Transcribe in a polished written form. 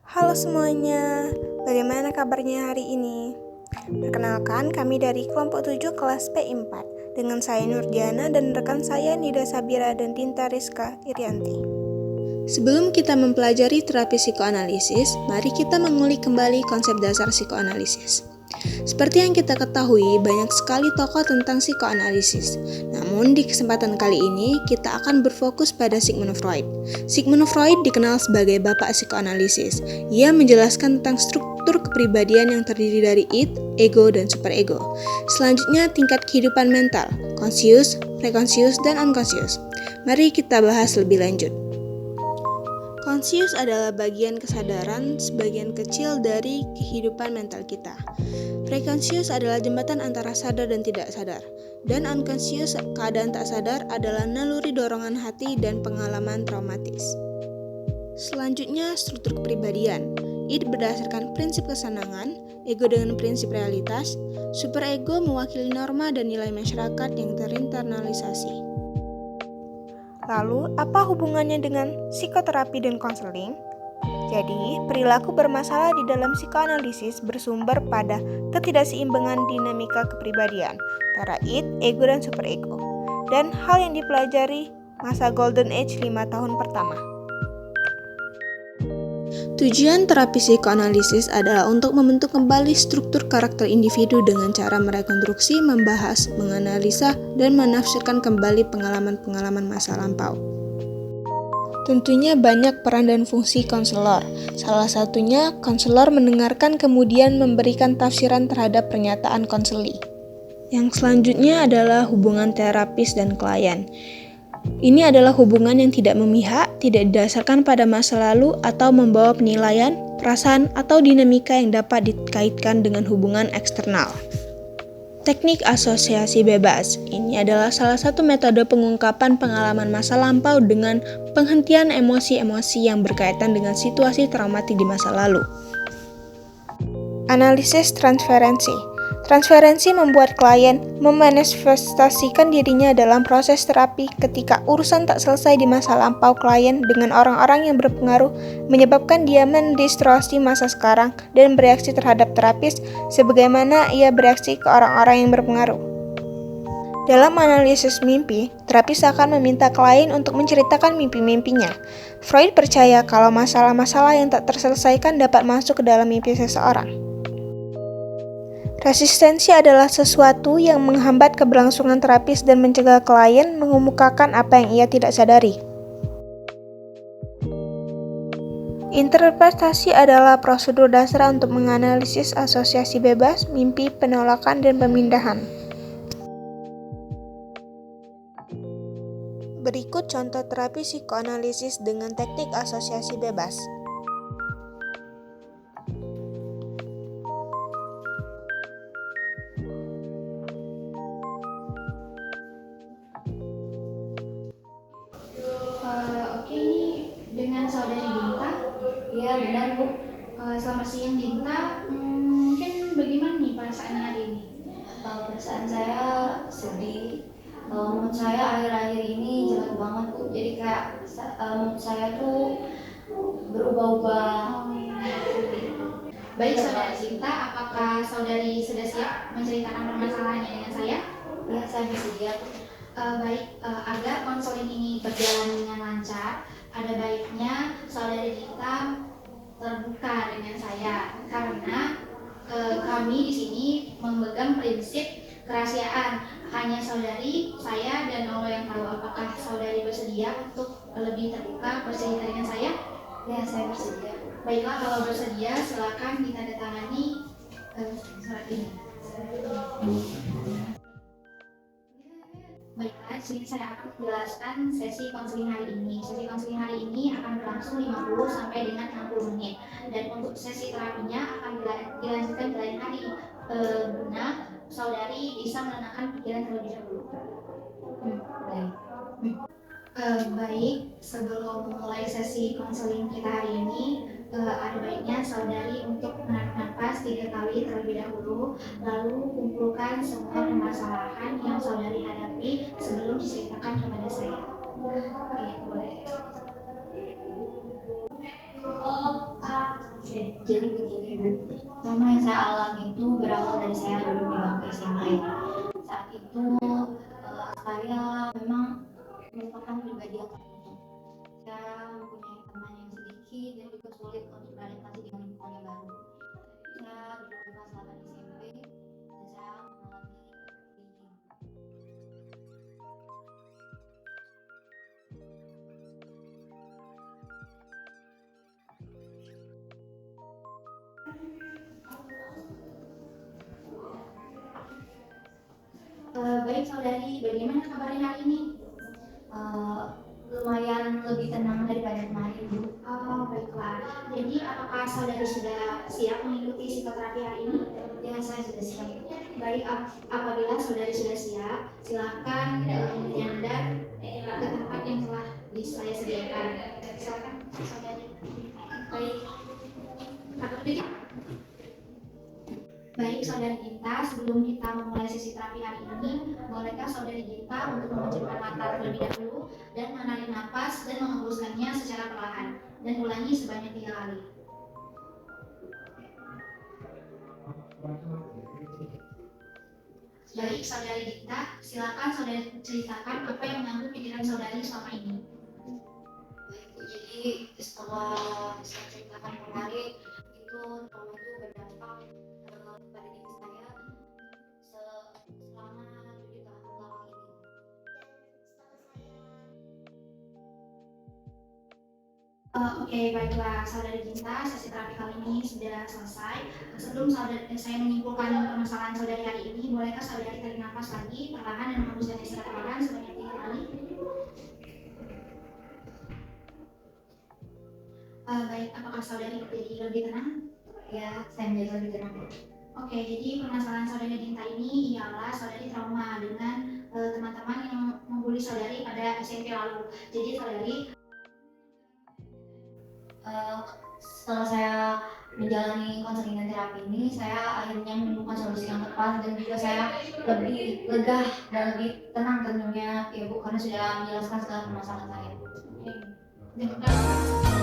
Halo semuanya, bagaimana kabarnya hari ini? Perkenalkan, kami dari kelompok 7 kelas P4 dengan saya Nurdiana dan rekan saya Nida Sabira dan Tinta Rizka Irianti. Sebelum kita mempelajari terapi psikoanalisis, mari kita mengulik kembali konsep dasar psikoanalisis. Seperti yang kita ketahui, banyak sekali tokoh tentang psikoanalisis. Namun, di kesempatan kali ini, kita akan berfokus pada Sigmund Freud. Sigmund Freud dikenal sebagai bapak psikoanalisis. Ia menjelaskan tentang struktur kepribadian yang terdiri dari id, ego, dan superego. Selanjutnya, tingkat kehidupan mental, conscious, preconscious, dan unconscious. Mari kita bahas lebih lanjut. Conscious adalah bagian kesadaran sebagian kecil dari kehidupan mental kita. Preconscious adalah jembatan antara sadar dan tidak sadar. Dan unconscious, keadaan tak sadar, adalah naluri dorongan hati dan pengalaman traumatis. Selanjutnya, struktur kepribadian. Id berdasarkan prinsip kesenangan, ego dengan prinsip realitas, superego mewakili norma dan nilai masyarakat yang terinternalisasi. Lalu, apa hubungannya dengan psikoterapi dan konseling? Jadi, perilaku bermasalah di dalam psikoanalisis bersumber pada ketidakseimbangan dinamika kepribadian antara id, ego, dan superego. Dan hal yang dipelajari masa Golden Age 5 tahun pertama. Tujuan terapi psikoanalisis adalah untuk membentuk kembali struktur karakter individu dengan cara merekonstruksi, membahas, menganalisa, dan menafsirkan kembali pengalaman-pengalaman masa lampau. Tentunya banyak peran dan fungsi konselor. Salah satunya, konselor mendengarkan kemudian memberikan tafsiran terhadap pernyataan konseli. Yang selanjutnya adalah hubungan terapis dan klien. Ini adalah hubungan yang tidak memihak, tidak didasarkan pada masa lalu atau membawa penilaian, perasaan, atau dinamika yang dapat dikaitkan dengan hubungan eksternal. Teknik asosiasi bebas. Ini adalah salah satu metode pengungkapan pengalaman masa lampau dengan penghentian emosi-emosi yang berkaitan dengan situasi traumatik di masa lalu. Analisis transferensi. Transferensi membuat klien memanifestasikan dirinya dalam proses terapi ketika urusan tak selesai di masa lampau klien dengan orang-orang yang berpengaruh, menyebabkan dia mendistorsi masa sekarang dan bereaksi terhadap terapis sebagaimana ia bereaksi ke orang-orang yang berpengaruh. Dalam analisis mimpi, terapis akan meminta klien untuk menceritakan mimpi-mimpinya. Freud percaya kalau masalah-masalah yang tak terselesaikan dapat masuk ke dalam mimpi seseorang. Resistensi adalah sesuatu yang menghambat keberlangsungan terapis dan mencegah klien mengemukakan apa yang ia tidak sadari. Interpretasi adalah prosedur dasar untuk menganalisis asosiasi bebas, mimpi, penolakan, dan pemindahan. Berikut contoh terapi psikoanalisis dengan teknik asosiasi bebas. Oke, ini dengan saudari Dinta. Iya benar Bu. Selamat siang Dinta. Mungkin bagaimana nih perasaannya hari ini? Perasaan saya sedih. Mood saya akhir-akhir ini jelek banget Bu. Jadi kayak mood saya tuh berubah-ubah. Baik saudari Dinta, apakah saudari sudah siap menceritakan permasalahannya dengan saya? Ya saya bersedia. Agar konseling ini berjalan dengan lancar, ada baiknya saudari Dinta terbuka dengan saya karena kami di sini memegang prinsip kerahasiaan. Hanya saudari, saya, dan Allah yang tahu. Apakah saudari bersedia untuk lebih terbuka bercerita dengan saya? Ya saya bersedia. Baiklah, kalau bersedia silakan ditandatangani surat ini. Baiklah, sini saya akan menjelaskan sesi konseling hari ini. Sesi konseling hari ini akan berlangsung 50 sampai dengan 60 menit. Dan untuk sesi terapinya akan dilanjutkan di lain hari. Guna saudari bisa menenangkan pikiran terlebih dahulu. Baik, sebelum mulai sesi konseling kita hari ini, ada baiknya saudari untuk menarik nafas 3 kali terlebih dahulu, lalu kumpulkan semua permasalahan yang saudari hadapi sebelum diceritakan kepada saya. Oke, boleh. Jadi begini Bu, trauma yang saya alami itu berawal dari saya dulu di bangku SMA. Saat itu saya memang merupakan pribadi yang tertutup. Saya mempunyai teman yang sedikit dan juga sulit untuk beradaptasi dengan lingkungan yang baru. Saya duduk di kelas 8 SMP dan saya mengalami bullying. Baik saudari, bagaimana kabarnya hari ini? Lumayan lebih tenang daripada kemarin Bu. Oh, baiklah. Jadi apakah saudari sudah siap mengikuti psikoterapi hari ini? Ya, saya sudah siap. Baik, apabila saudari sudah siap, silakan menuju Anda ke tempat yang telah saya sediakan. Silakan saudari. Baik. Takut dikit. Baik saudari Gita, sebelum kita memulai sesi terapi hari ini, bolehkah saudari Gita untuk memejamkan mata terlebih dahulu dan menarik nafas dan menghembuskannya secara perlahan dan ulangi sebanyak 3 kali. Baik saudari Gita, silakan saudari ceritakan apa yang mengganggu pikiran saudari selama ini. Baik Bu, jadi setelah saya ceritakan kemarin itu trauma itu berdampak pada diri saya selama 7 tahun belakang ini. Oke, baiklah saudari Ginta, sesi terapi kali ini sudah selesai. Sebelum saya menyimpulkan permasalahan saudari hari ini, bolehkah saudari tarik nafas lagi perlahan dan menghembuskannya secara perlahan sebanyak 3 kali? Baik, apakah saudari jadi lebih tenang? Ya, saya menjadi lebih tenang. Oke, jadi permasalahan saudari Dinta ini ialah saudari trauma dengan teman-teman yang membuli saudari pada SMP lalu. Jadi saudari Setelah saya menjalani konseling dan terapi ini, saya akhirnya menemukan solusi yang tepat dan juga saya lebih lega dan lebih tenang tentunya ya Bu, karena sudah menjelaskan segala permasalahan saya. Oke.